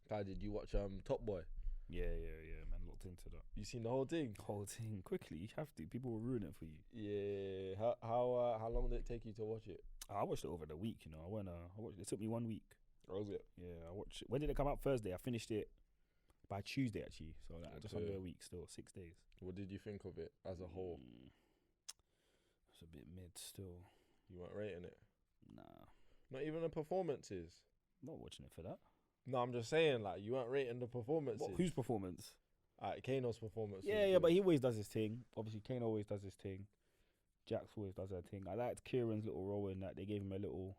Kai, did you watch Top Boy? Yeah, man. Looked into that. You seen the whole thing? Whole thing quickly. You have to. People will ruin it for you. Yeah. How long did it take you to watch it? I watched it over the week. You know, I watched. It took me 1 week. Or was it? Yeah, I watched it. When did it come out? Thursday. I finished it by Tuesday actually. So like, just under a week still. 6 days. What did you think of it as a whole? It's a bit mid still. You weren't rating it? Nah. Not even the performances? Not watching it for that. No, I'm just saying, like, you weren't rating the performances. What, whose performance? Kano's performance. Yeah, but he always does his thing. Obviously, Kane always does his thing. Jax always does her thing. I liked Kieran's little role in that. They gave him a little...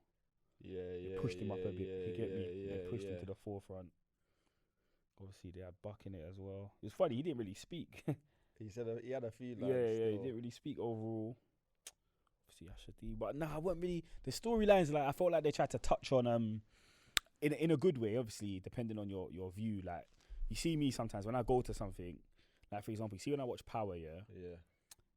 Yeah. They pushed him up a bit. You get me? Yeah, They pushed him to the forefront. Obviously, they had Buck in it as well. It was funny. He didn't really speak. He said he had a few lines. Yeah, he didn't really speak overall. Obviously, Asher D. But I wasn't really... The storylines, like, I felt like they tried to touch on... In a good way, obviously, depending on your view. Like, you see me sometimes when I go to something, like, for example, you see when I watch Power, yeah?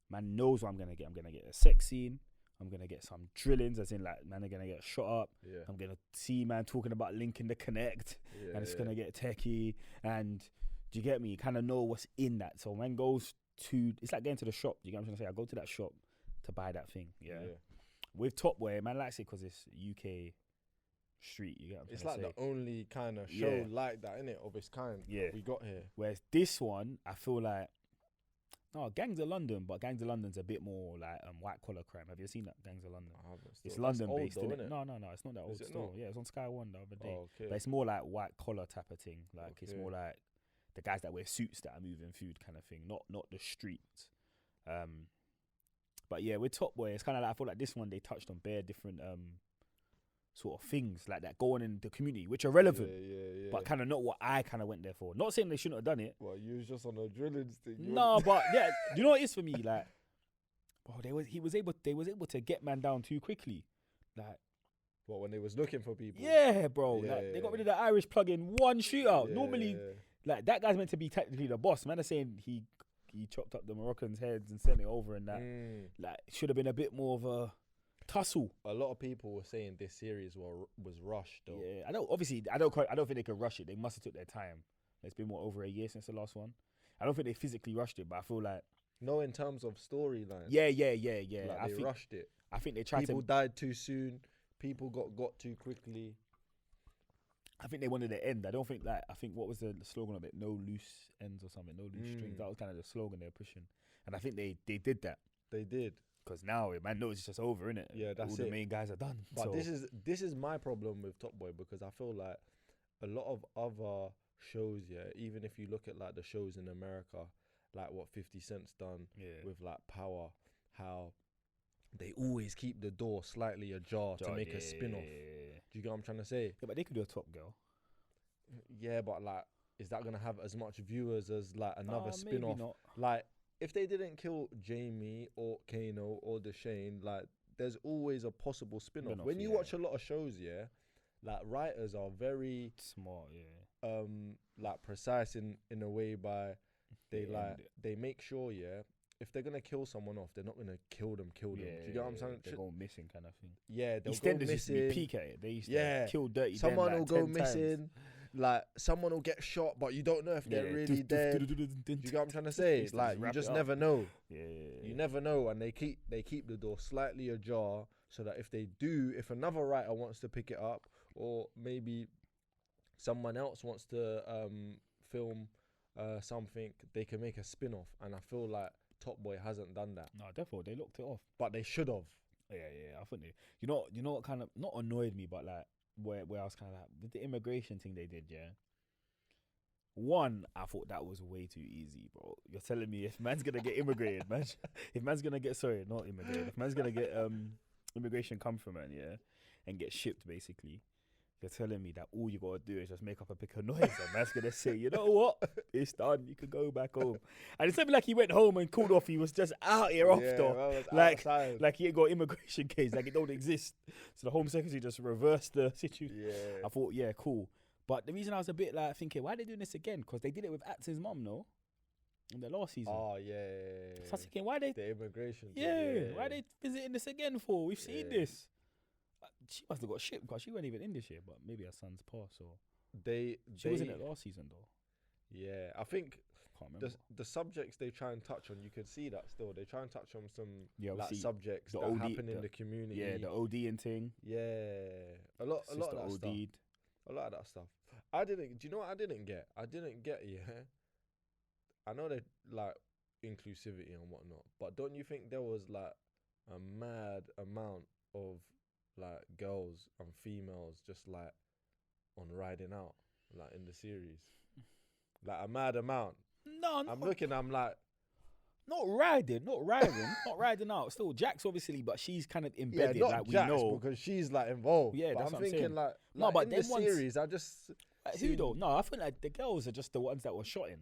Man knows what I'm going to get. I'm going to get a sex scene. I'm going to get some drillings, as in, like, man are going to get shot up. Yeah. I'm going to see man talking about linking the connect. And it's going to get techie. And do you get me? You kind of know what's in that. So man goes to... It's like going to the shop. Do you get what I'm trying to say? I go to that shop to buy that thing, yeah? With Top Boy, man likes it because it's UK... street, you get what I'm It's trying like to say. the only kind of show like that, innit, of its kind we got here. Whereas this one, I feel like, Gangs of London, but Gangs of London's a bit more like white collar crime. Have you seen that, Gangs of London? I haven't. It's London based, though, innit? No, it's not that old still. Yeah, it's on Sky One the other day. Oh, okay. But it's more like white collar type of thing. Like it's more like the guys that wear suits that are moving food kind of thing, not the streets. But yeah, with Top Boy, it's kind of like, I feel like this one they touched on bare different sort of things like that going in the community, which are relevant, but kind of not what I kind of went there for. Not saying they shouldn't have done it. Well, you was just on a drillings thing. No, but yeah, you know what it is for me? Like, bro, they was able to get man down too quickly. Like, what, when they was looking for people? Yeah, bro. They got rid of the Irish plug in one shootout. Normally, like, that guy's meant to be technically the boss. Man, are saying he chopped up the Moroccans' heads and sent it over, and that like should have been a bit more of a tussle. A lot of people were saying this series was rushed though. Yeah, I don't think they could rush it. They must have took their time. It's been over a year since the last one. I don't think they physically rushed it, but I feel like in terms of storyline. Yeah. Like they rushed it. I think they tried people died too soon. People got too quickly. I think they wanted to end. I think what was the slogan of it? No loose ends or something. No loose strings. That was kind of the slogan they were pushing. And I think they did that. They did. Because now, man knows it's just over, innit? Yeah, that's all it. The main guys are done. But this is my problem with Top Boy, because I feel like a lot of other shows, even if you look at like the shows in America, like what 50 Cent's done with like Power, how they always keep the door slightly ajar to make a spin-off. Do you get what I'm trying to say? Yeah, but they could do a Top Girl. Yeah, but like, is that going to have as much viewers as like another spin-off? Maybe not. Like, if they didn't kill Jamie or Kano or Deshane, like, there's always a possible spin-off. When you watch a lot of shows, like, writers are very smart, like precise in a way by they make sure, if they're gonna kill someone off, they're not gonna kill them. Do you get what I'm saying? They go missing kind of thing. Yeah, they'll go missing. Used to be peak at it. They used to kill Dirty. Someone Den, will like, go missing. Like, someone will get shot, but you don't know if they're really dead. Do you get what I'm trying to say? Like, you just never know. You never know, and they keep the door slightly ajar so that if another writer wants to pick it up, or maybe someone else wants to film something, they can make a spin-off. And I feel like Top Boy hasn't done that. No, definitely they locked it off, but they should have. Yeah. I think you know what kind of not annoyed me, but like where I was kind of like with the immigration thing they did. One, I thought that was way too easy, bro. You're telling me if man's gonna get immigrated, man, if man's gonna get if man's gonna get immigration come from man, and get shipped basically. You're telling me that all you gotta do is just make up a bit of noise, and man's gonna say, you know what, it's done. You can go back home. And it's not like he went home and called off. He was just out here after, like he ain't got immigration case, like it don't exist. So the Home Secretary just reversed the situation. I thought, cool. But the reason I was a bit like thinking, why are they doing this again? Because they did it with Atson's mum, no? In the last season. Oh yeah. So I was thinking, why they the immigration? Why are they visiting this again for? We've seen this. She must have got shipped because she wasn't even in this year, but maybe her son's passed or She was in it last season though. Yeah, I think Can't remember. the subjects they try and touch on, you can see that still. They try and touch on some like obviously subjects the that OD happen in the community. Yeah, the ODing thing. Yeah, a lot of that OD'd. stuff. A lot of that stuff. I didn't. Do you know what I didn't get? I didn't get. Yeah, I know they like inclusivity and whatnot, but don't you think there was like a mad amount of like girls and females just like on riding out like in the series, like a mad amount? No, I'm looking. I'm like, not riding out. Still, Jack's obviously, but she's kind of embedded. not like Jax, we know because she's like involved. Yeah, but that's I'm what I'm thinking saying. like No, but in them the ones- series, I just who though? No, I feel like the girls are just the ones that were shot in.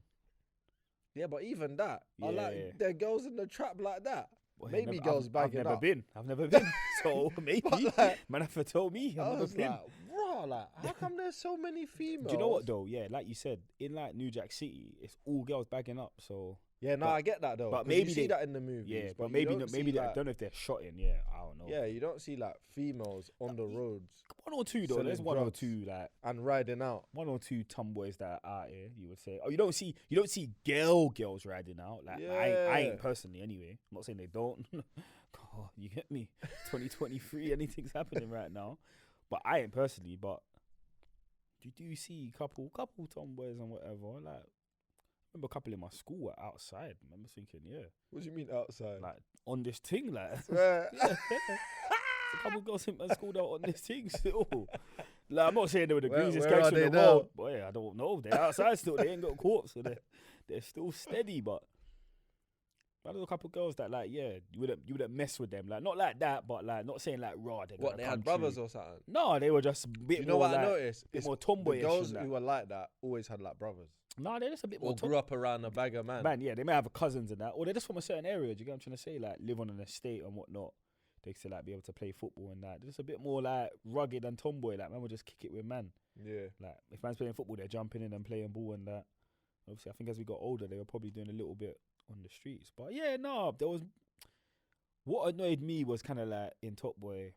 yeah, but even that, I Yeah. like there are girls in the trap like that. Well, Maybe girls bagging I've never up. been. I've never been. So maybe But, like, man have to tell me. I I've never was been. like, bro, like, how come there's so many females? Do you know what though? Yeah, like you said, in like New Jack City, it's all girls bagging up. So Yeah, no, but- I get that though. but 'cause maybe you see they- that in the movies. yeah, but you maybe don't not, maybe see, I like, don't know if they're shot in. Yeah, I don't know. Yeah, you don't see like females on the roads One or two though. selling There's one drugs. or two like and riding out. one or two tomboys that are out here. You would say. Oh, you don't see girls riding out. Like I Yeah. ain't personally anyway. I'm not saying they don't. God, you get me. 2023, anything's happening right now. But I ain't personally. But you do see couple tomboys and whatever. Like I remember a couple in my school were outside. I remember thinking, yeah, What do you mean outside? like on this thing, like. Yeah. A couple girls in my school that were on this thing still. Like, I'm not saying they were the Where- greasiest where gangs are in they the now? world, but yeah, I don't know. They're outside still. They ain't got caught, so they're still steady. But there's a couple girls that like, yeah, you wouldn't mess with them. Like not like that, but like not saying like raw. What, they had brothers or something? No, they were just a bit You know more what like, I noticed? bit It's more the tomboyish. girls and that. who were like that always had like brothers. No, they're just a bit Or more grew up around a bag of man. Man, yeah, they may have cousins and that, or they're just from a certain area. Do you get what I'm trying to say? Like live on an estate and whatnot. They still like be able to play football and that. They're just a bit more like rugged and tomboy. Like man will just kick it with man. Yeah. Like if man's playing football, they're jumping in and playing ball and that. Obviously, I think as we got older, they were probably doing a little bit on the streets. But yeah, no, there was. What annoyed me was kind of like in Top Boy,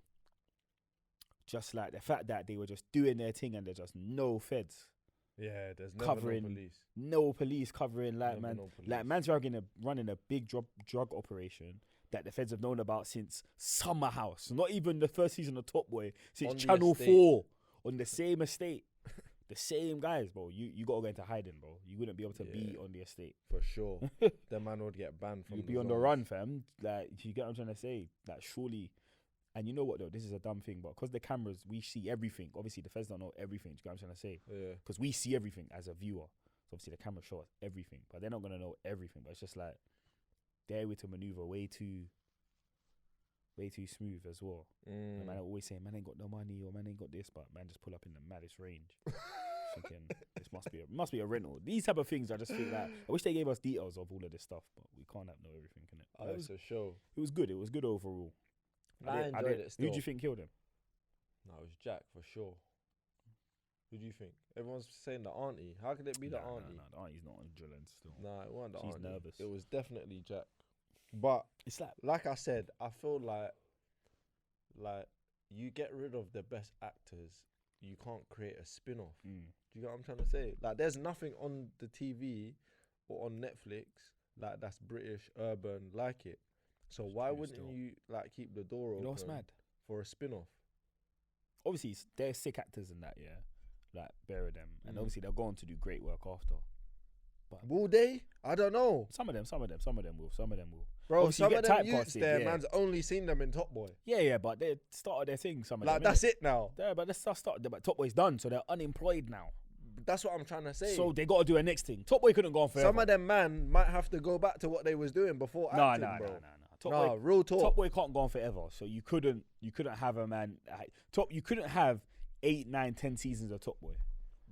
just like the fact that they were just doing their thing and there's just no feds. Yeah, there's never Covering no police. No police covering like Never man, no police. like man's running a big drug operation that the feds have known about since Summer House. Not even the first season of Top Boy, since On the Channel estate. 4 on the same estate. The same guys, bro. You gotta go into hiding, bro. You wouldn't be able to be Yeah. on the estate. For sure. The man would get banned from You'd the be on the zones. run, fam. Like, you get what I'm trying to say? Like, surely. And you know what, though? This is a dumb thing, but because the cameras, we see everything. Obviously, the feds don't know everything. Do you get what I'm trying to say? Yeah. Because we see everything as a viewer. So obviously, the camera shows us everything, but they're not gonna know everything. But it's just like they're able to maneuver way too smooth as well. And man, I always say, man ain't got no money or man ain't got this, but man just pull up in the maddest range. Thinking this must be a rental. These type of things, I just think that I wish they gave us details of all of this stuff, but we can't know everything, can it? Oh, it's a show. It was good. It was good overall. I enjoyed it still. Who do you think killed him? No, it was Jack for sure. Who do you think? Everyone's saying the auntie. How could it be the auntie? No, the auntie's not on drilling still. Nah, it wasn't the She's auntie. nervous. It was definitely Jack. But It's like like I said, I feel like you get rid of the best actors, you can't create a spin-off. Do you get what I'm trying to say? Like, there's nothing on the TV or on Netflix like that's British urban like it. So why true wouldn't still. you like keep the door you know what's open mad? for a spin-off? Obviously, they're sick actors in that, yeah. Like bury them, and Mm. obviously they're going to do great work after. Will they? I don't know, Some of them will. bro. Obviously, Some you of get them youths typecasted, there, yeah. man's only seen them in Top Boy. Yeah, but they started their thing. Some of Like them, that's it now. Yeah, but let's start. But Top Boy's done, so they're unemployed now. That's what I'm trying to say. So they got to do a next thing. Top Boy couldn't go on forever. Some of them man might have to go back to what they was doing before acting, bro. No. Real talk. Top Boy can't go on forever. So you couldn't have a man. You couldn't have 8, 9, 10 seasons of Top Boy.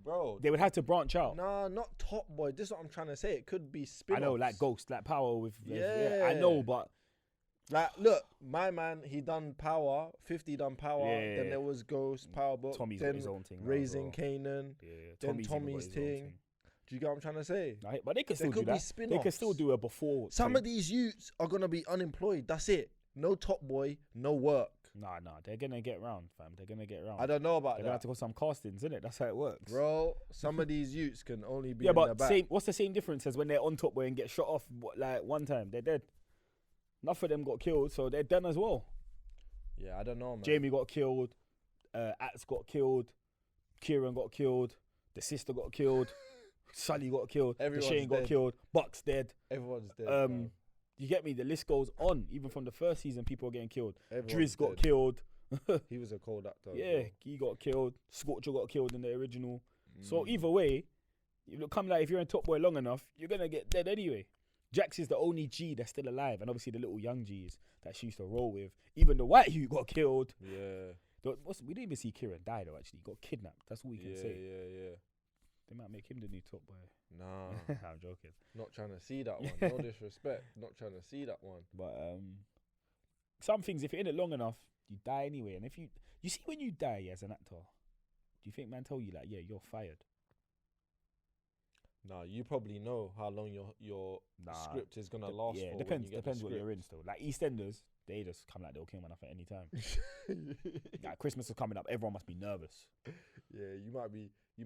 Bro. They would have to branch out. Nah, not Top Boy. This is what I'm trying to say. It could be spin-offs. I know, like Ghost, like Power with. Yeah. I know, but like, look, my man, he done Power. 50 done Power. Yeah. Then there was Ghost, Power Book. Tommy's then got his own thing. now Raising as well. Canaan. Yeah, Then even got Tommy's his own thing. Do you get what I'm trying to say? Right, but they could There still could do be that. They could spin-offs. still do a before. Some thing. of these youths are gonna be unemployed. That's it. No Top Boy, no work. Nah, they're gonna get round, fam. They're gonna get round. I don't know about They're that. gonna have to go some castings, innit? That's how it works, Bro, some of these youths can only be yeah, in the but back. what's the same difference as when they're on top boy and get shot off like one time? They're dead. Enough of them got killed, so they're done as well. Yeah, I don't know, man. Jamie got killed. Ats got killed. Kieran got killed. The sister got killed. Sully got killed. Shane got killed. Buck's dead. Everyone's dead. You get me? The list goes on. Even from the first season, people are getting killed. Everyone's Driz got dead. killed. He was a cold actor. Yeah, he got killed. Scorcher got killed in the original. So either way, if you're in Top Boy long enough, you're gonna get dead anyway. Jax is the only G that's still alive, and obviously the little young Gs that she used to roll with. Even the white Hugh got killed. Yeah. We didn't even see Kieran die though. Actually, he got kidnapped. That's all we can say. Yeah. They might make him the new Top Boy. Nah, I'm joking. not trying to see that one. No disrespect. Not trying to see that one. But some things, if you're in it long enough, you die anyway. And if you see when you die as an actor, do you think man tell you like, yeah, you're fired? Nah, you probably know how long your script is gonna last for. Depends what you're in still. Like EastEnders, they just come like they'll kill man off at any time. Like Christmas is coming up, everyone must be nervous. Yeah, you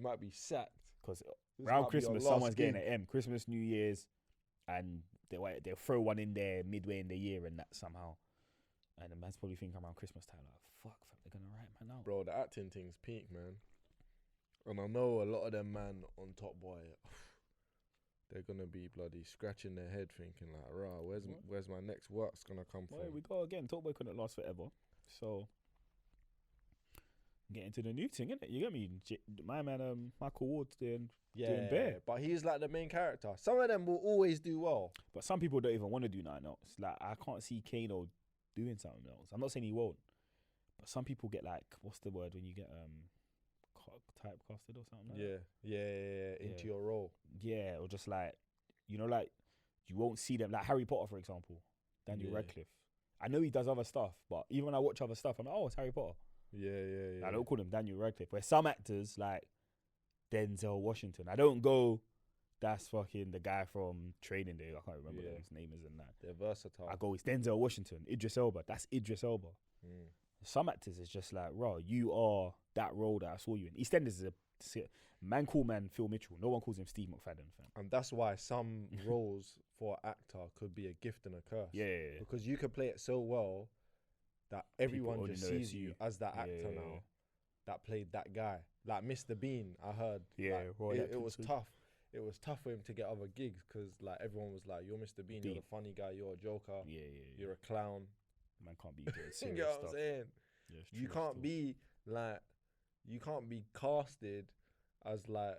might be sacked because around Christmas someone's getting an M. Christmas, New Year's, and they'll throw one in there midway in the year and that somehow. And the man's probably thinking around Christmas time like, fuck, they're gonna write man out. Bro, the acting thing's peak, man. And I know a lot of them man on Top Boy, they're gonna be bloody scratching their head thinking like, rah, where's my next work's gonna come from? We go again. Top Boy couldn't last forever, so get into the new thing, innit? You get me? My man, Michael Ward's doing bare. But he's like the main character. Some of them will always do well, but some people don't even want to do nothing else. Like I can't see Kano doing something else. I'm not saying he won't, but some people get like, what's the word when you get typecasted or something like that? Yeah, into your role. Yeah, or just like, like you won't see them, like Harry Potter, for example, Daniel Radcliffe. I know he does other stuff, but even when I watch other stuff, I'm like, oh, it's Harry Potter. Yeah. I don't call him Daniel Radcliffe. Where some actors, like Denzel Washington, I don't go, that's fucking the guy from Training Day. I can't remember what his name is and that. They're versatile. I go, it's Denzel Washington. Idris Elba. That's Idris Elba. Some actors is just like, raw, you are that role that I saw you in. EastEnders is a man called Phil Mitchell. No one calls him Steve McFadden, fam. And that's why some roles for an actor could be a gift and a curse. Yeah. Because you can play it so well that everyone just sees you as that actor now that played that guy. Like Mr. Bean, I heard. Yeah, like, it was tough. It was tough for him to get other gigs because like everyone was like, "You're Mr. Bean. You're the funny guy. You're a joker. You're a clown. Man can't be doing serious you know what stuff. I'm saying? Yeah, you can't be like, you can't be casted as like,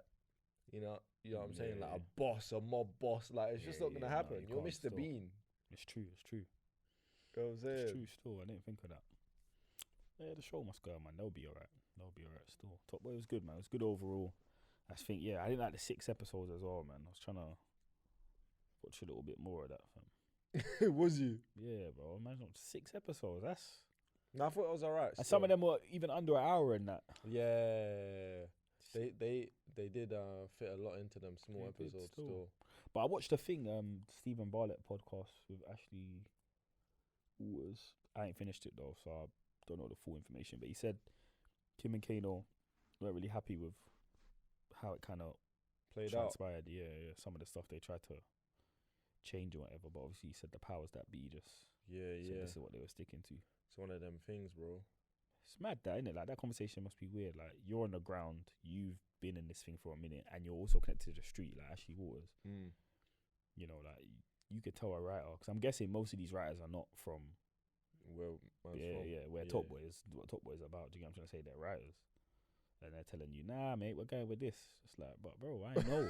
you know what I'm saying, like a boss, a mob boss. Like it's just not gonna happen. You're Mr. Bean. It's true. You know what I'm saying? It's true. Still, I didn't think of that. Yeah, the show must go, man. They'll be alright. Still, Top Boy was good, man. It was good overall. I think, I didn't like the 6 episodes as well, man. I was trying to watch a little bit more of that, fam. Was you? Yeah, bro. Imagine 6 episodes. That's. No, I thought it was alright. And some of them were even under an hour in that. Yeah, they did fit a lot into them small episodes still. But I watched the thing, Stephen Bartlett podcast with Ashley Waters. I ain't finished it though, so I don't know the full information. But he said Kim and Kano weren't really happy with how it kind of transpired. Yeah. Some of the stuff they tried to change or whatever, but obviously he said the powers that be just said this is what they were sticking to. It's one of them things, bro. It's mad that, isn't it? Like that conversation must be weird. Like you're on the ground, you've been in this thing for a minute, and you're also connected to the street, like Ashley Waters. You know, like you could tell a writer, because I'm guessing most of these writers are not from where Top Boy is. What Top Boy is about? Do you get what I'm trying to say? They're writers. And they're telling you, nah, mate, we're going with this. It's like, but bro, I know.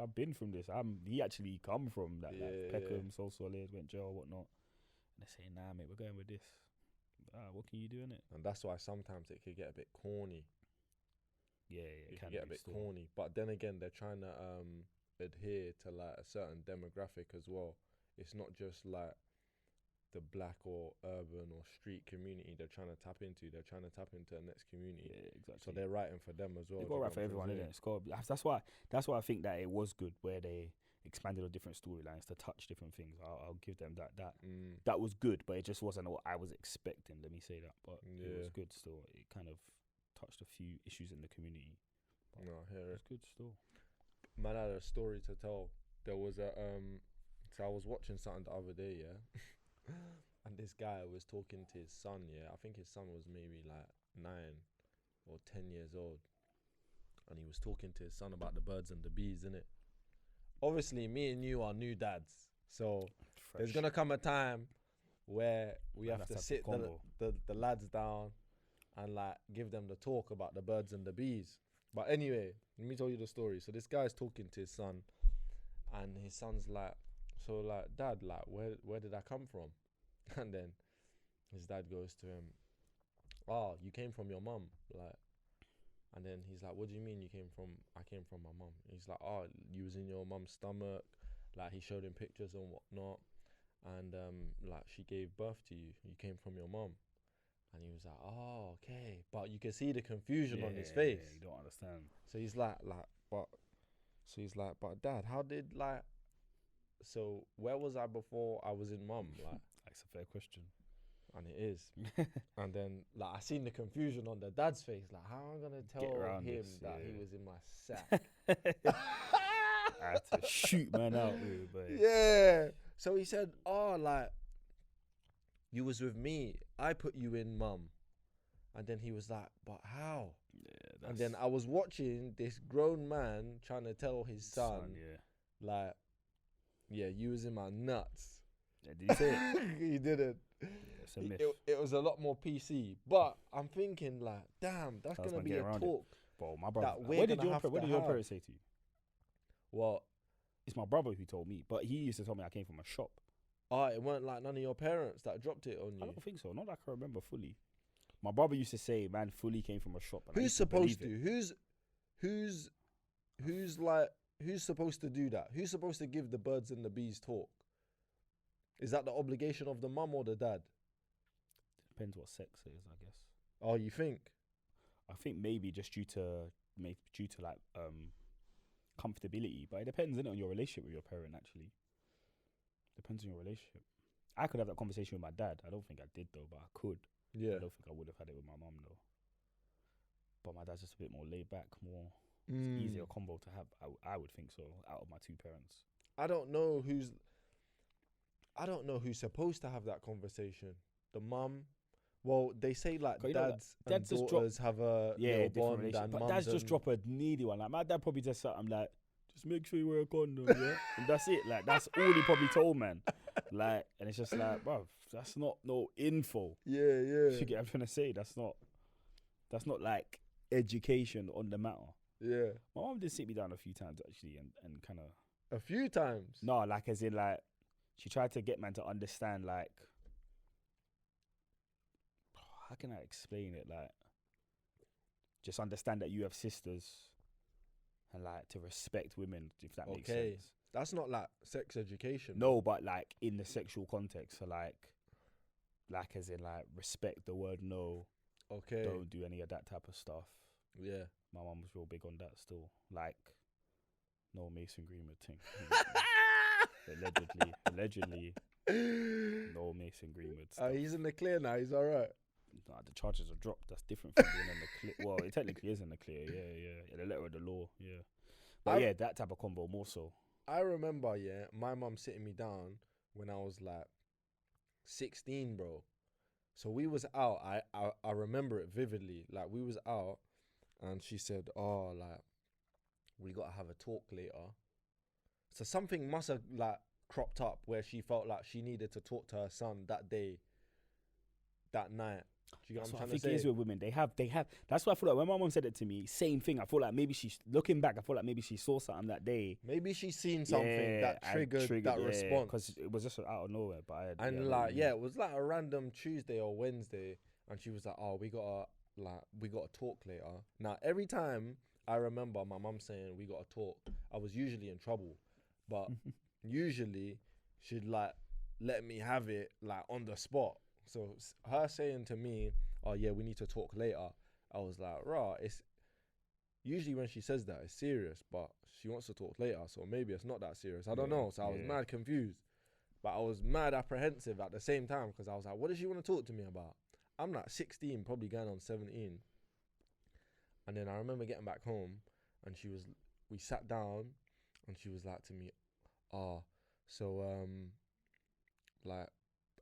I've been from this. He actually come from that. Like Peckham, So Solid, went jail, whatnot. And they're saying, nah, mate, we're going with this. What can you do in it? And that's why sometimes it could get a bit corny. Yeah, it can get a bit corny. But then again, they're trying to adhere to like a certain demographic as well. It's not just like the black or urban or street community they're trying to tap into. They're trying to tap into the next community. Yeah, exactly. So they're writing for them as well. They've got to write for everyone, isn't it? That's why I think that it was good where they expanded on different storylines to touch different things. I'll give them that. That was good, but it just wasn't what I was expecting. Let me say that, but it was good still. It kind of touched a few issues in the community. No, it was good still. Man, I had a story to tell. There was a so I was watching something the other day, yeah, and this guy was talking to his son, yeah. I think his son was maybe like 9 or 10 years old, and he was talking to his son about the birds and the bees, innit? Obviously, me and you are new dads, so there's gonna come a time where we have to sit the lads down and like give them the talk about the birds and the bees. But anyway, let me tell you the story. So this guy's talking to his son, and his son's like, so like, Dad, like, where did I come from? And then his dad goes to him, oh, you came from your mum, like. And then he's like, what do you mean I came from my mum? He's like, oh, you was in your mum's stomach. Like, he showed him pictures and whatnot. And like, she gave birth to you. You came from your mum. And he was like, oh, okay. But you can see the confusion on his face. Yeah, you don't understand. So he's like, but Dad, how did, like, so where was I before I was in mum? Like, that's a fair question. And it is. And then, like, I seen the confusion on the dad's face. Like, how am I going to tell him that he was in my sack? I had to shoot man out with, but yeah. So he said, oh, like, you was with me. I put you in mum. And then he was like, but how? Yeah, and then I was watching this grown man trying to tell his son, like, yeah, you was in my nuts. Yeah, did he say it? He didn't. Yeah, it's a myth. It was a lot more PC. But I'm thinking, like, damn, that's going to be a talk. Bro, my brother. What did your parents say to you? What? It's my brother who told me. But he used to tell me I came from a shop. Oh, it weren't like none of your parents that dropped it on you? I don't think so. Not that I can remember fully. My brother used to say, man, fully came from a shop. And who's supposed to? Who's supposed to do that? Who's supposed to give the birds and the bees talk? Is that the obligation of the mum or the dad? Depends what sex it is, I guess. Oh, you think? I think maybe just due to like comfortability, but it depends, innit, on your relationship with your parent. Actually, depends on your relationship. I could have that conversation with my dad. I don't think I did though, but I could. Yeah. I don't think I would have had it with my mum though. But my dad's just a bit more laid back, more easier combo to have. I would think so. Out of my two parents, I don't know who's supposed to have that conversation. The mum. Well, they say like dads and daughters have a bond, and but dads just drop a needy one. Like my dad probably just said, I'm like, just make sure you wear a condom, yeah, and that's it. Like that's all he probably told, man. Like, and it's just like, bruv, that's not no info. Yeah. You get what I'm trying to say? That's not like education on the matter. Yeah. My mum did sit me down a few times actually, and kind of. A few times. No, like as in like, she tried to get man to understand like. How can I explain it? Like, just understand that you have sisters, and like to respect women, if that makes sense. That's not like sex education. No, but like in the sexual context, so like as in like respect the word no. Okay. Don't do any of that type of stuff. Yeah. My mum was real big on that still. Like, no Mason Greenwood thing. Allegedly, no Mason Greenwood stuff. He's in the clear now. He's all right. Nah, the charges are dropped. That's different from being in the clear. Well, it technically is in the clear. Yeah. The letter of the law. Yeah. But that type of combo more so. I remember, my mum sitting me down when I was like 16, bro. So we was out. I remember it vividly. Like we was out, and she said, "Oh, like we gotta have a talk later." So something must have like cropped up where she felt like she needed to talk to her son that day, that night. Do you get what I'm trying to say? I think it is with women. They have. That's why I feel like when my mom said it to me, same thing. I feel like maybe she's looking back. I feel like maybe she saw something that day. Maybe she's seen something that triggered that response. Because it was just out of nowhere. But it was like a random Tuesday or Wednesday, and she was like, "Oh, we gotta talk later." Now every time I remember my mum saying we gotta talk, I was usually in trouble, but usually she'd like let me have it like on the spot. So her saying to me, "Oh yeah, we need to talk later," I was like, "Rah, it's usually when she says that, it's serious, but she wants to talk later, so maybe it's not that serious. I don't know. So I was mad confused, but I was mad apprehensive at the same time because I was like, what does she want to talk to me about? I'm like 16, probably going on 17. And then I remember getting back home and we sat down and she was like to me, like,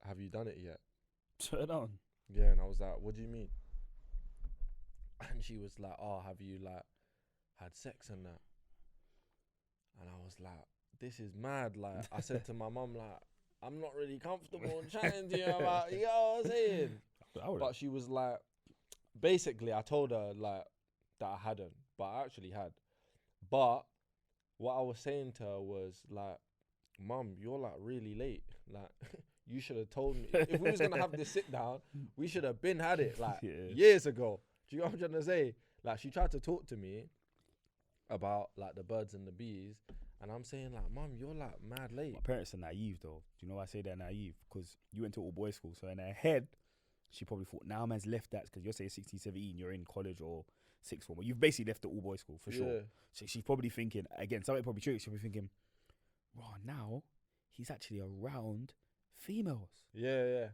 have you done it yet? Turn it on. Yeah, and I was like, what do you mean? And she was like, have you like had sex and that? And I was like, this is mad. Like, I said to my mum, like, I'm not really comfortable chatting to you about, you know what I'm saying? But she was like, basically, I told her like that I hadn't, but I actually had. But what I was saying to her was like, Mum, you're like really late. Like, you should have told me. If we was gonna have this sit down, we should have been had it like years ago. Do you know what I'm trying to say? Like, she tried to talk to me about like the birds and the bees, and I'm saying like, Mum, you're like mad late. My parents are naive though. Do you know why I say they're naive? Because you went to all boys school, so in her head, she probably thought, now man's left that because you're saying 16, 17, you're in college or sixth form. You've basically left the all boys school for sure. So she's probably thinking, again, something probably true. She'll be thinking, wow, now he's actually around females. Yeah.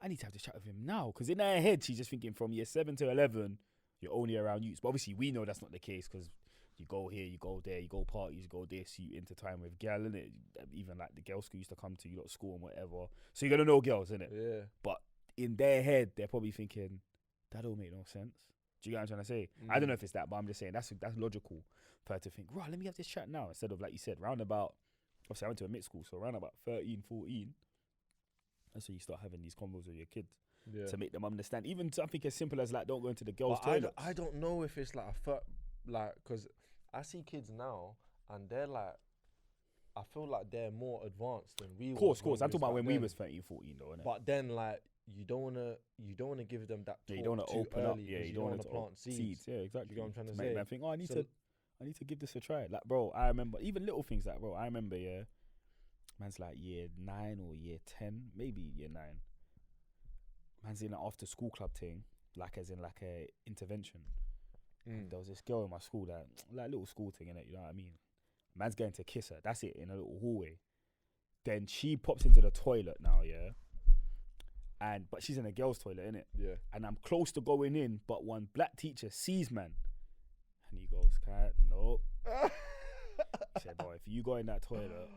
I need to have to chat with him now. Because in her head, she's just thinking from year 7 to 11, you're only around youths. But obviously, we know that's not the case because you go here, you go there, you go parties, you go this, you intertwine with gal, innit? Even like the girls school used to come to you lot school and whatever. So you're going to know girls, innit? Yeah. But in their head, they're probably thinking, that don't make no sense. Do you get what I'm trying to say? I don't know if it's that, but I'm just saying that's logical for her to think, right, let me have this chat now. Instead of, like you said, round about, obviously I went to a mixed school, so around about 13, 14, that's when you start having these convos with your kids to make them understand. Even something as simple as like, don't go into the girls' toilets. I don't know if it's like because I see kids now and they're like, I feel like they're more advanced than we were. Of course. I'm talking about when we was 13, 14 though, innit? But then like, you don't wanna give them that talk you don't want to open early, up. Yeah, you don't want to plant seeds. Yeah, exactly. You know what I'm trying to say? Make man think, I need to give this a try. Like, bro, I remember even little things like, bro, I remember, man's like year 9 or year 10, maybe year 9. Man's in an after school club thing, like as in like a intervention. There was this girl in my school that, like little school thing, innit? You know what I mean? Man's going to kiss her. That's it, in a little hallway. Then she pops into the toilet now, but she's in a girl's toilet, innit? Yeah. And I'm close to going in, but one black teacher sees man. And he goes, nope. He said, boy, if you go in that toilet,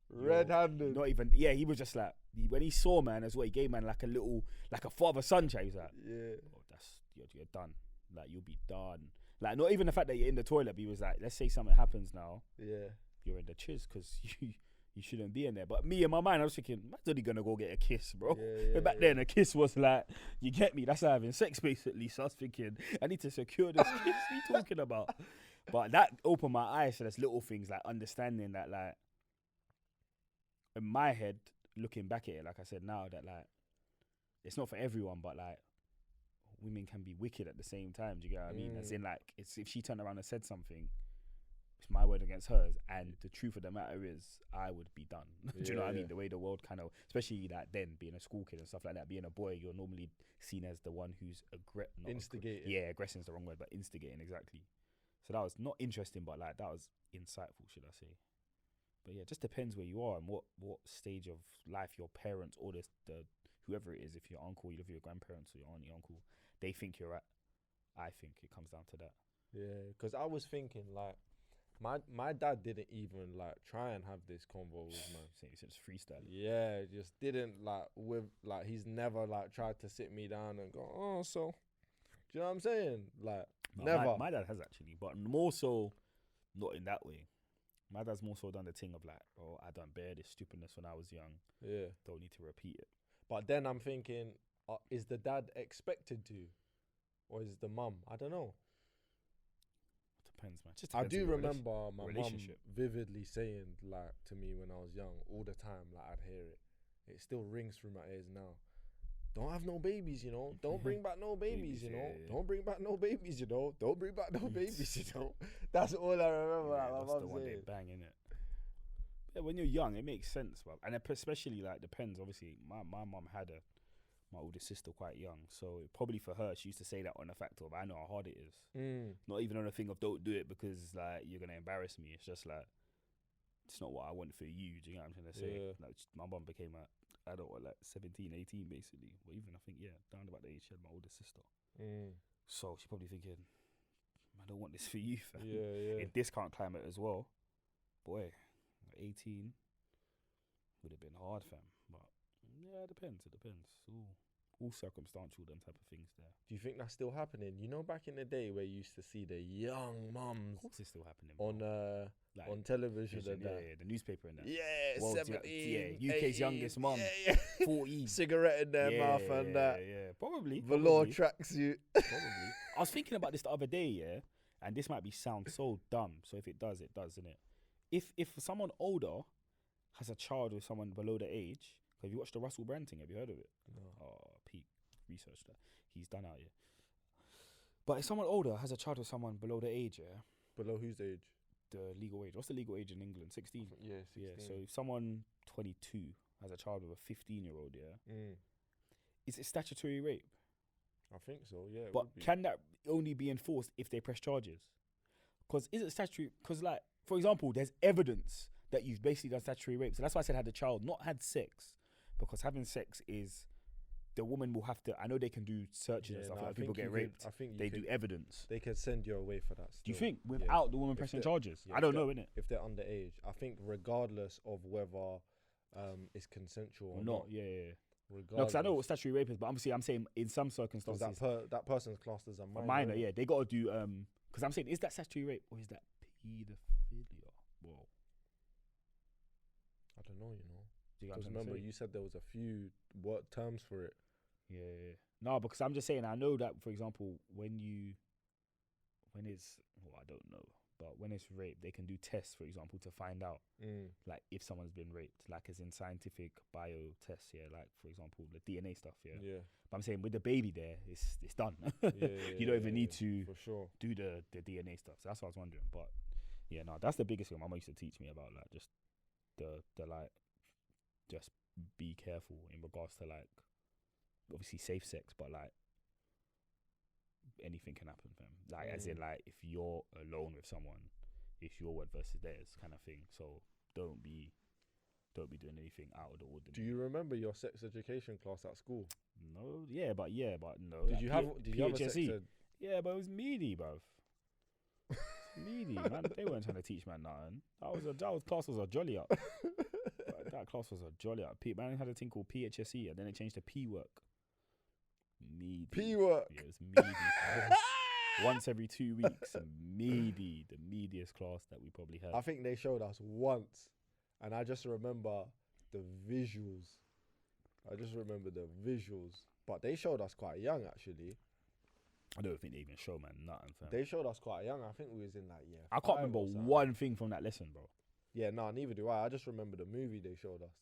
red-handed. Not even, he was just like, when he saw man as well, he gave man like a father-son chat. He was like, you're done. Like, you'll be done. Like, not even the fact that you're in the toilet, but he was like, let's say something happens now. Yeah. You're in the chiz because you shouldn't be in there. But me in my mind, I was thinking, man's only gonna go get a kiss, bro. But back then, a kiss was like, you get me? That's having sex, basically. So I was thinking, I need to secure this kiss. What are you talking about? But that opened my eyes to those little things, like understanding that, like, in my head, looking back at it, like I said now, that like, it's not for everyone, but like, women can be wicked at the same time. Do you get what I mean? As in, like, it's if she turned around and said something, it's my word against hers. And the truth of the matter is, I would be done. Do you know what I mean? The way the world kind of, especially like then being a school kid and stuff like that, being a boy, you're normally seen as the one who's instigating. Aggressing is the wrong word, but instigating, exactly. So that was not interesting, but like that was insightful, should I say? But yeah, it just depends where you are and what stage of life your parents or the whoever it is, if your uncle, you live with your grandparents or your auntie, uncle, they think you're at. I think it comes down to that. Yeah, because I was thinking like, my dad didn't even like try and have this convo with me. It's just freestyle. Yeah, just didn't like he's never like tried to sit me down and go, so, do you know what I'm saying? Like, no, never. My dad has actually, but more so, not in that way. My dad's more so done the thing of like, I done bare this stupidness when I was young. Yeah. Don't need to repeat it. But then I'm thinking, is the dad expected to? Or is the mum? I don't know. Depends, man. I do remember my mum vividly saying like to me when I was young, all the time, like I'd hear it. It still rings through my ears now. Don't have no babies, you know. Don't bring back no babies, you know. Yeah. Don't bring back no babies, you know. Don't bring back no babies, you know. That's all I remember. Yeah, like, that's the one they bang, innit? Yeah, when you're young, it makes sense, bro. And especially like depends. Obviously, my mum had my older sister quite young. So probably for her, she used to say that on the factor of I know how hard it is. Not even on the thing of don't do it because like you're gonna embarrass me. It's just like it's not what I want for you. Do you know what I'm trying to say? Yeah. Like my mum became an adult at like 17, 18 basically. Or even I think down about the age she had my older sister. So she's probably thinking, I don't want this for you, fam. Yeah. In this current climate as well, boy, 18 would have been hard, fam. But yeah, it depends. It depends. All circumstantial, them type of things there. Do you think that's still happening? You know, back in the day where you used to see the young mums Of course, it's still happening on television and that. Yeah, the newspaper and that. Yeah, Well, 17. UK's 18, youngest mum. Yeah. 14. Cigarette in their mouth and that. Yeah, probably. Velour tracksuit. Probably. I was thinking about this the other day, and this might sound so dumb. So if it does, innit? If someone older has a child with someone below the age, have you watched the Russell Brand thing? Have you heard of it? No. Oh, Pete researched that. He's done out, But if someone older has a child with someone below the age, Below whose age? the legal age. What's the legal age in England? 16. Yeah, 16. Yeah. So if someone 22 has a child with a 15-year-old, is it statutory rape? I think so. Yeah. But can that only be enforced if they press charges? Because is it statutory? Because like, for example, there's evidence that you've basically done statutory rape. So that's why I said had the child, not had sex, because having sex is the woman will have to. I know they can do searches and stuff like people get raped. I think they do evidence. They can send you away for that. Still. Do you think without the woman pressing charges? I don't know, innit? If they're underage, I think regardless of whether it's consensual or not. Yeah. No, Regardless. because I know what statutory rape is, but obviously I'm saying in some circumstances that person's classed as a minor. Minor, yeah, they got to do because I'm saying is that statutory rape or is that paedophilia? Whoa, I don't know, you know. Because remember, you said there was a few terms for it. Yeah. No, because I'm just saying I know that, for example, when it's rape, they can do tests, for example, to find out like if someone's been raped, like as in scientific bio tests, like for example the DNA stuff, Yeah. But I'm saying with the baby there, it's done. Yeah, you don't even need to for sure do the DNA stuff. So that's what I was wondering. But yeah, no, that's the biggest thing. My mum used to teach me about, like just the like just be careful in regards to like obviously safe sex, but like anything can happen, fam. Like as in like if you're alone with someone, it's your word versus theirs kind of thing. So don't be doing anything out of the ordinary. Do you remember your sex education class at school? No, but no. Did you have a sex ed? Yeah, but it was meaty, bruv. Meaty, man. They weren't trying to teach man nothing. That class was a jolly up. That class was a jolly up. Man had a thing called PHSE, and then it changed to P work. Meaty. P work. Yeah, it was meaty. Once every 2 weeks, meaty. The meatiest class that we probably had. I think they showed us once, and I just remember the visuals. But they showed us quite young, actually. I don't think they even show man nothing, fam. They showed us quite young. I think we was in like I can't remember one thing from that lesson, bro. Yeah, neither do I. I just remember the movie they showed us.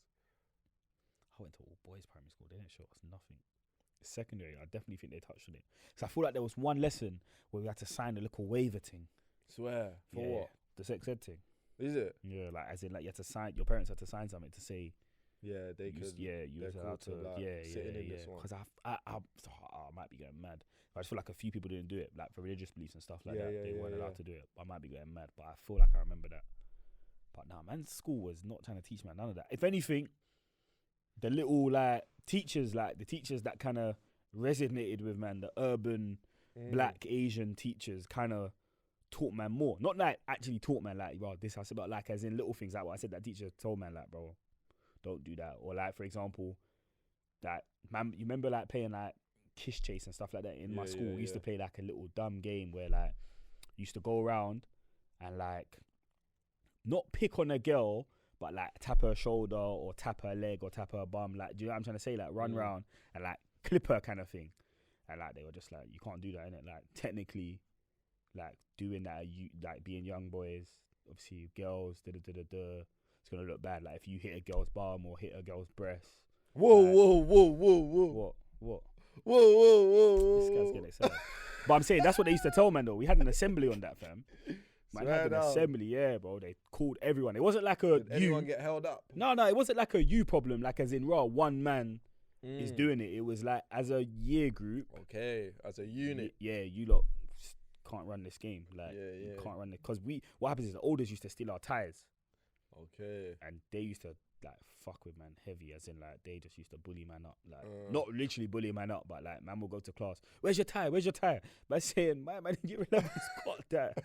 I went to all boys primary school. They didn't show us nothing. Secondary, I definitely think they touched on it. So I feel like there was one lesson where we had to sign a little waiver thing. Swear. For what? The sex ed thing. Is it? Yeah, like as in like you had to sign. Your parents had to sign something to say. Yeah, they could. Yeah, you was allowed to. Like, Because I might be going mad. I just feel like a few people didn't do it, like for religious beliefs and stuff like that. They weren't allowed to do it. I might be going mad, but I feel like I remember that. But nah, man, school was not trying to teach man none of that. If anything, the little like teachers, like the teachers that kind of resonated with man, the urban black Asian teachers kind of taught man more. Not like actually taught man like, bro, this has about like as in little things like what I said. That teacher told man like, bro, don't do that. Or like for example, that man, you remember like playing like kiss chase and stuff like that in my school. We used to play like a little dumb game where like used to go around and like not pick on a girl, but like tap her shoulder or tap her leg or tap her bum. Like, do you know what I'm trying to say? Like run round and like clip her kind of thing. And like they were just like, you can't do that, innit? Like technically, like doing that, you like being young boys, obviously girls, it's gonna look bad. Like if you hit a girl's bum or hit a girl's breast. Whoa. What? Whoa. This guy's getting excited. But I'm saying that's what they used to tell man though. We had an assembly on that, fam. Man had an assembly, yeah, bro. They called everyone. It wasn't like a Did anyone get held up? No, it wasn't like a you problem. Like as in, raw one man is doing it. It was like as a year group. Okay, as a unit. You lot can't run this game. Like you can't run it because what happens is the oldest used to steal our tires. Okay. And they used to like fuck with man heavy, as in like they just used to bully man up, like not literally bully man up, but like man will go to class. Where's your tire? Man saying, my man didn't realize he's got that.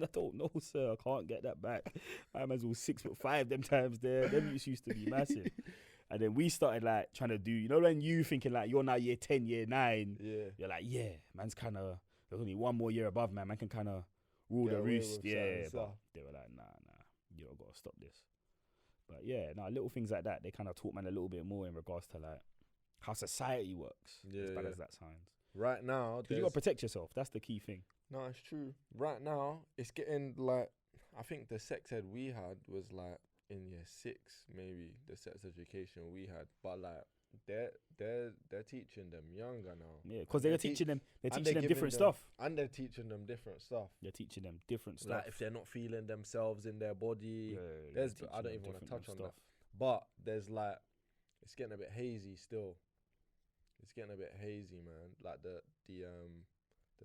I don't know, sir. I can't get that back. My man's all 6'5" them times there. Them used to be massive. And then we started like trying to do, you know, when you thinking like you're now year 10, year 9, you're like, man's kind of, there's only one more year above man can kind of rule the roost. Yeah, but they were like, nah, you don't gotta stop this. But little things like that, they kind of taught man a little bit more in regards to like how society works. As bad as that sounds. Right now, because you gotta protect yourself. That's the key thing. No, it's true. Right now, it's getting like, I think the sex ed we had was like in year 6, maybe the sex education we had, but like they're teaching them younger now. Yeah, because they're teaching them different stuff, and they're teaching them different stuff. They're teaching them different stuff. Like if they're not feeling themselves in their body, I don't even want to touch on that. But there's like, it's getting a bit hazy still. It's getting a bit hazy, man. Like the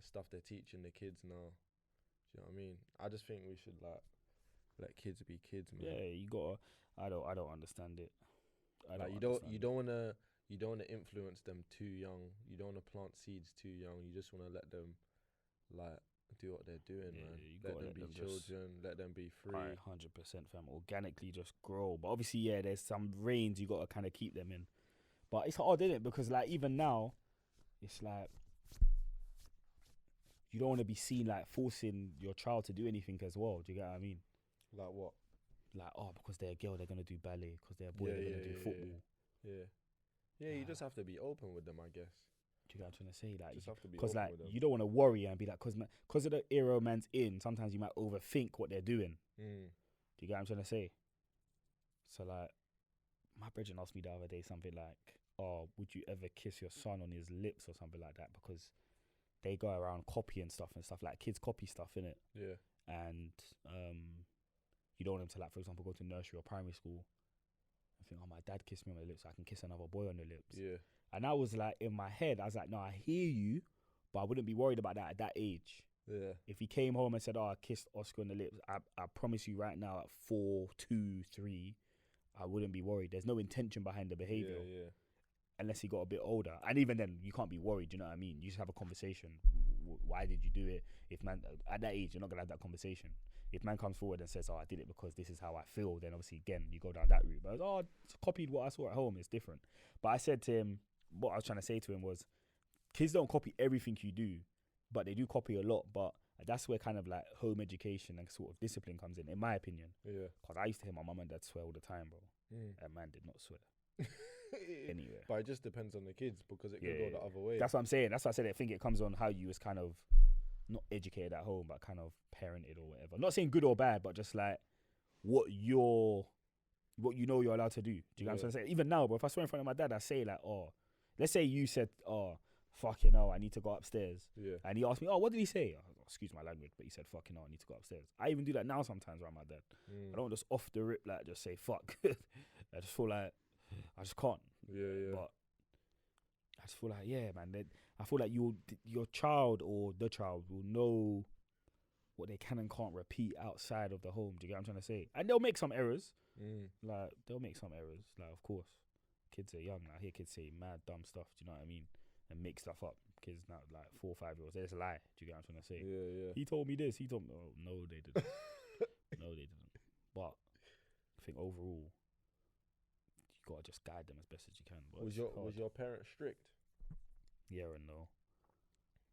stuff they're teaching the kids now. Do you know what I mean? I just think we should like let kids be kids, man. Yeah, you gotta. I don't understand it. You don't wanna influence them too young. You don't wanna plant seeds too young. You just wanna let them like do what they're doing, man. Let them be children. Let them be free. 100%, fam. Organically just grow. But obviously, there's some reins you gotta kind of keep them in. But it's hard, isn't it? Because like even now, it's like you don't want to be seen like forcing your child to do anything as well. Do you get what I mean? Like what? Like, because they're a girl, they're gonna do ballet. Because they're a boy, they're gonna do football. Yeah, you just have to be open with them, I guess. Do you get what I'm trying to say? Like, just have to be because open like with them. you don't want to worry and be like, because of the era man's in. Sometimes you might overthink what they're doing. Do you get what I'm trying to say? So like, my brethren asked me the other day something like, "Oh, would you ever kiss your son on his lips or something like that?" Because they go around copying stuff and stuff, like kids copy stuff, innit? Yeah. And you don't want them to, like, for example, go to nursery or primary school and think, "Oh, my dad kissed me on the lips, so I can kiss another boy on the lips." Yeah. And I was like, in my head, I was like, no, I hear you, but I wouldn't be worried about that at that age. Yeah. If he came home and said, "Oh, I kissed Oscar on the lips," I promise you right now, at 4, 2, 3, I wouldn't be worried. There's no intention behind the behavior. Yeah. Unless he got a bit older, and even then, you can't be worried. You know what I mean? You just have a conversation. Why did you do it? If man at that age, you're not gonna have that conversation. If man comes forward and says, "Oh, I did it because this is how I feel," then obviously again you go down that route. But it's copied what I saw at home. It's different. But I said to him, what I was trying to say to him was, kids don't copy everything you do, but they do copy a lot. But that's where kind of like home education and sort of discipline comes in my opinion. Yeah. Because I used to hear my mum and dad swear all the time, bro. And man did not swear. Anyway, but it just depends on the kids because it could go the other way. That's what I'm saying. That's why I said I think it comes on how you was kind of not educated at home, but kind of parented or whatever. Not saying good or bad, but just like what you know you're allowed to do. Do you know what I'm trying to say? Even now, bro, if I swear in front of my dad, I say like, "Oh," let's say you said, "Oh, fucking hell, I need to go upstairs." Yeah. And he asked me, "Oh, what did he say?" Excuse my language, but he said, "Fucking hell, I need to go upstairs." I even do that now sometimes around my dad. I don't just off the rip like just say fuck. I just feel like I just can't. Yeah. But I just feel like, man. I feel like your child or the child will know what they can and can't repeat outside of the home. Do you get what I'm trying to say? And they'll make some errors. Like they'll make some errors. Like of course, kids are young. I hear kids say mad dumb stuff. Do you know what I mean? And make stuff up. Kids now like 4 or 5-year-olds, they just lie. Do you get what I'm trying to say? Yeah. He told me this. He told me. Oh, no, they didn't. No, they didn't. But I think overall, you gotta just guide them as best as you can. But was your parents strict? Yeah and no.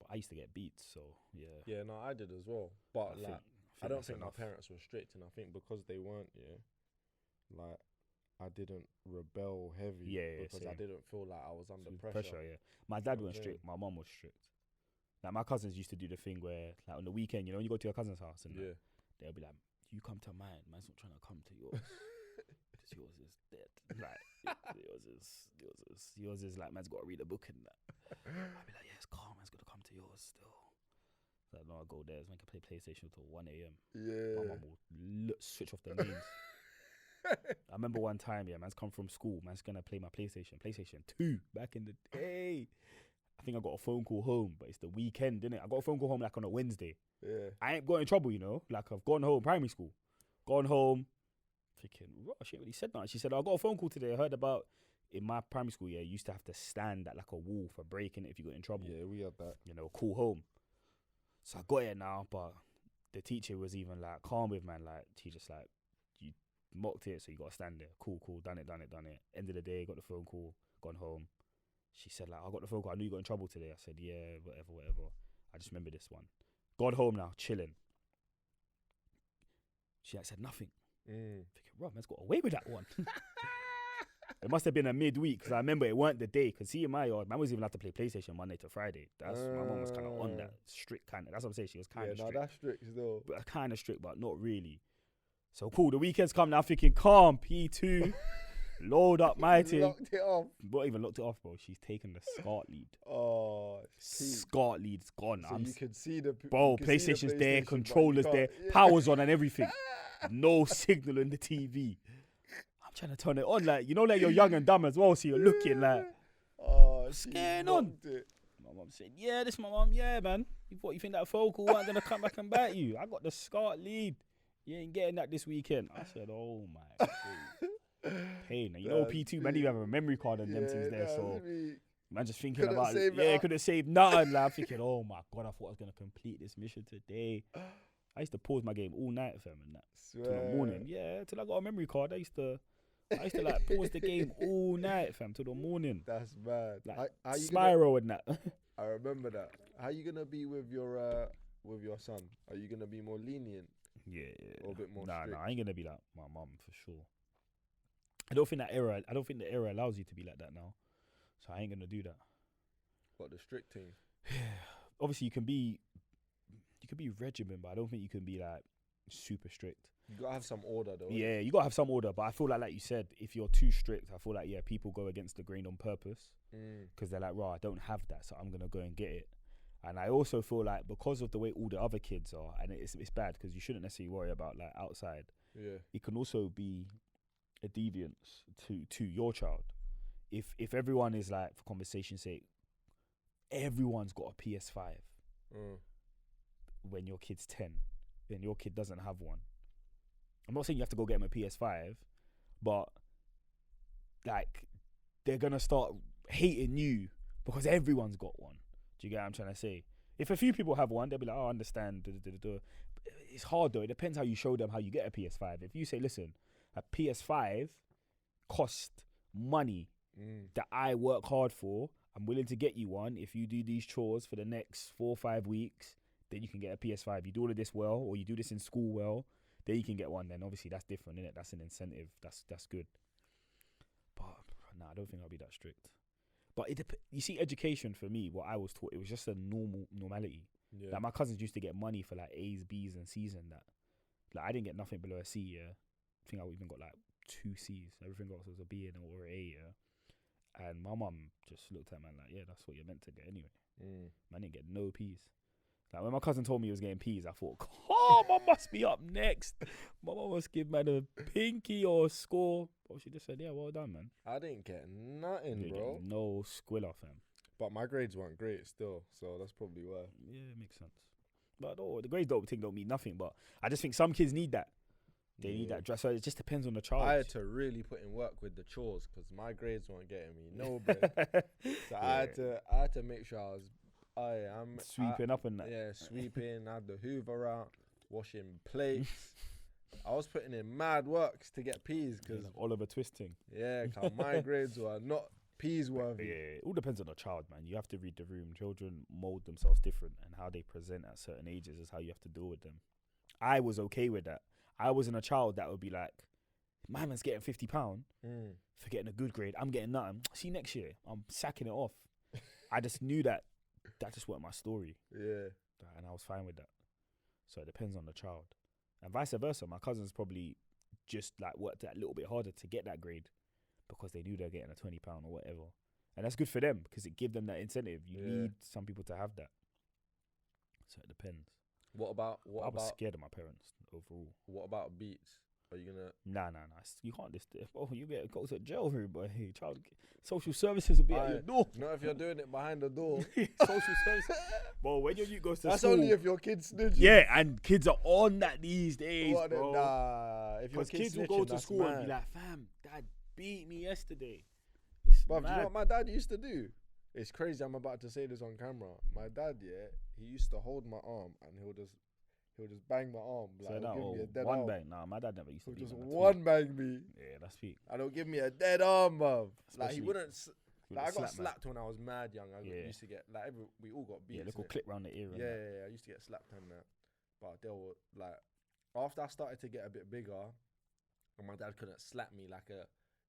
But I used to get beats, so yeah. Yeah, no, I did as well. But I don't think my parents were strict, and I think because they weren't, like I didn't rebel heavy. Because same. I didn't feel like I was under pressure. Yeah, my dad wasn't strict. My mum was strict. Like my cousins used to do the thing where, like on the weekend, when you go to your cousin's house and they'll be like, "You come to mine, man's not trying to come to yours." Because yours is dead. Like yours is like man's got to read a book and that. I'd be like, "Yeah, it's calm. Man's got to come to yours still." Like, no, I go there. Man can play PlayStation till 1 a.m. Yeah. My mum will switch off the names. I remember one time, yeah, man's come from school. Man's gonna play my PlayStation 2 back in the day. I think I got a phone call home, but it's the weekend, didn't it? I got a phone call home like on a Wednesday. Yeah. I ain't got in trouble, you know. Like I've gone home, primary school, gone home, thinking, "What?" She ain't really said nothing. She said, "I got a phone call today. I heard about in my primary school. Yeah, you used to have to stand at like a wall for breaking it if you got in trouble. Yeah, we had that. You know, call home." So I got it now, but the teacher was even like calm with man. Like she just like, you mocked it, so you got to stand there. Cool, done it. End of the day, got the phone call, gone home. She said like, I got the phone call. I knew you got in trouble today. I said, yeah, whatever. I just remember this one. Gone home now, chilling. She like said nothing. Thinking, Rob, man's got away with that one. It must have been a midweek because I remember it weren't the day. Because see, in my yard, man was even allowed to play PlayStation Monday to Friday. That's my mom was kind of on that strict kind of. That's what I'm saying. She was kind of strict. Yeah, that's strict still. But kind of strict, but not really. So cool. The weekends come now. Thinking calm. P2. Load up my team. Locked it off. Not even locked it off, bro. She's taken the SCART lead. Oh, SCART lead's gone. So you can see the PlayStation's there, controllers there, power's on and everything. No signal in the TV. I'm trying to turn it on, like you know, like you're young and dumb as well, so you're looking like, what's going on? My mum said, "Yeah, this is my mum. Yeah, man. You think that phone call ain't gonna come back and bite you? I got the SCART lead. You ain't getting that this weekend." I said, "Oh my." Pain. You know, P2, man, you have a memory card and them things there, so man just thinking about it. Couldn't save nothing. Like, I'm thinking, oh my God, I thought I was going to complete this mission today. I used to pause my game all night, fam, and that. Till the morning. Yeah, till I got a memory card. I used to like pause the game all night, fam, till the morning. That's bad. Like, Spyro and that. I remember that. How you going to be with your son? Are you going to be more lenient? Yeah. Or a bit more strict? Nah, I ain't going to be like my mum, for sure. I don't think the era allows you to be like that now. So I ain't gonna do that. What, the strict thing? Obviously you can be regimen, but I don't think you can be like super strict. You gotta have some order though. Yeah, you gotta have some order, but I feel like you said, if you're too strict, I feel like people go against the grain on purpose. Because they're like, I don't have that, so I'm gonna go and get it. And I also feel like because of the way all the other kids are, and it's bad because you shouldn't necessarily worry about like outside. Yeah. It can also be a deviance to your child. If everyone is like, for conversation's sake, everyone's got a PS5 when your kid's 10 and your kid doesn't have one. I'm not saying you have to go get him a PS5, but like they're gonna start hating you because everyone's got one. Do you get what I'm trying to say? If a few people have one, they'll be like, I understand. It's hard though. It depends how you show them how you get a PS5. If you say, listen, a PS5 cost money that I work hard for. I'm willing to get you one. If you do these chores for the next 4 or 5 weeks, then you can get a PS5. You do all of this well, or you do this in school well, then you can get one. Then obviously that's different, innit? That's an incentive. That's good. But nah, I don't think I'll be that strict. But you see, education for me, what I was taught, it was just a normality. Yeah. Like my cousins used to get money for like A's, B's, and C's and that. Like I didn't get nothing below a C. Yeah, I think I even got like 2 C's. Everything else was a B or an A. Yeah, and my mum just looked at me like, yeah, that's what you're meant to get anyway. Man didn't get no P's. Like when my cousin told me he was getting P's, I thought, oh, mum must be up next. My mum must give man a pinky or a score. But she just said, yeah, well done, man. I didn't get nothing, bro. No squiller, fam. But my grades weren't great still, so that's probably why. Yeah, it makes sense. But the grades don't mean nothing. But I just think some kids need that. They need that dress. So it just depends on the child. I had to really put in work with the chores because my grades weren't getting me no bread. So I had to make sure I'm sweeping up and that. Yeah, sweeping. I had the Hoover out, washing plates. I was putting in mad works to get P's because Oliver Twisting. Yeah, cause my grades were not P's worthy. Yeah, it all depends on the child, man. You have to read the room. Children mold themselves different, and how they present at certain ages is how you have to deal with them. I was okay with that. I wasn't a child that would be like, my man's getting £50 for getting a good grade. I'm getting nothing. See, next year, I'm sacking it off. I just knew that just wasn't my story. Yeah. And I was fine with that. So it depends on the child. And vice versa. My cousins probably just like worked that little bit harder to get that grade because they knew they're getting a £20 or whatever. And that's good for them because it gives them that incentive. You need some people to have that. So it depends. I was scared of my parents overall. What about beats? Are you gonna? Nah. You can't just. Oh, you go to jail, boy. Hey, child, social services will be at your door. Not if you're doing it behind the door. Social services. Bro, when your youth goes to That's school. only if your kid's snitching. Yeah, and kids are on that these days, What, bro. Nah, if your kids will go to school and be like, fam, dad beat me yesterday. But you know what my dad used to do? It's crazy. I'm about to say this on camera. My dad, he used to hold my arm and he'll just bang my arm. Like, so give me a dead one arm. bang. Nah, my dad never used to. He'll just one bang me. Yeah, that's peak. And he'll give me a dead arm, bruv. Like he Especially wouldn't. Like I got slapped when I was mad young. I used to get like we all got beats. Yeah, little clip round the ear. Yeah. I used to get slapped and that. But they were like, after I started to get a bit bigger, and my dad couldn't slap me like a.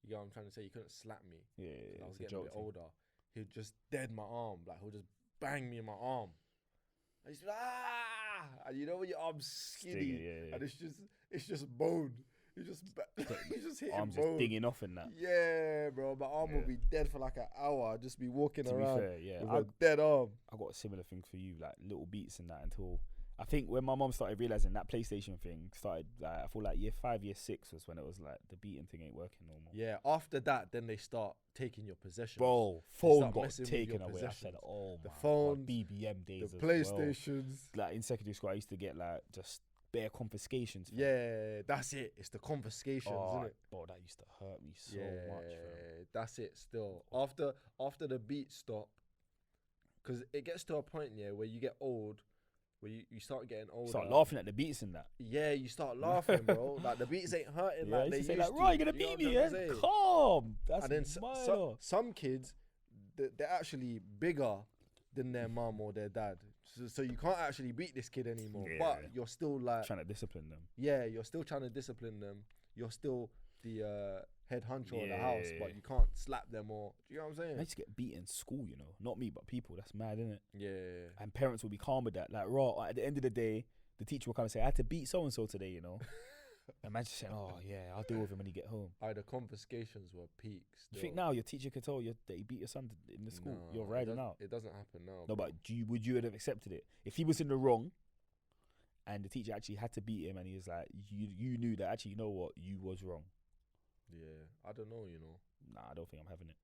You know what I'm trying to say? He couldn't slap me. Yeah, I was getting a bit older. He'd just dead my arm. Like he'll just bang me in my arm. And he's like, ah! And you know when your arm's skinny, and it's just bone. You just hitting arms bone. Just digging off in that. Yeah, bro. My arm will be dead for like an hour. I'd just be walking around. To be fair, with a dead arm. I got a similar thing for you, like little beats and that until. I think when my mom started realizing that PlayStation thing started, like, I feel like year 5, year 6 was when it was like the beating thing ain't working no more. Yeah, after that, then they start taking your possessions. Bro, phone got taken away. I said, oh the my phone, God, BBM days, the PlayStations. Well. Like in secondary school, I used to get like just bare confiscations. Yeah, that's it. It's the confiscations, isn't it? Bro, that used to hurt me so much. Fam. That's it. Still, after the beats stop, because it gets to a point where you get old. Where you start getting older. Start laughing at the beats and that. Yeah, you start laughing, bro. Like the beats ain't hurting like they used to. Like, right, you're gonna beat me, yeah? Calm. That's and then some kids, they're actually bigger than their mum or their dad. So you can't actually beat this kid anymore. Yeah. But you're still like trying to discipline them. Yeah, you're still trying to discipline them. You're still the head honcho of the house, but you can't slap them or. Do you know what I'm saying? I used to get beat in school, you know, not me, but people. That's mad, isn't it? Yeah. And parents will be calm with that. Like, at the end of the day, the teacher will come and say, "I had to beat so and so today," you know. And man just saying, "Oh yeah, I'll deal with him when you get home." The confiscations were peaks. You think now your teacher could tell you that he beat your son in the school? No, you're riding out. It doesn't happen now. No, but would you have accepted it if he was in the wrong? And the teacher actually had to beat him, and he was like, "You knew that actually, you know what, you was wrong." Yeah, I don't know, you know. Nah, I don't think I'm having it.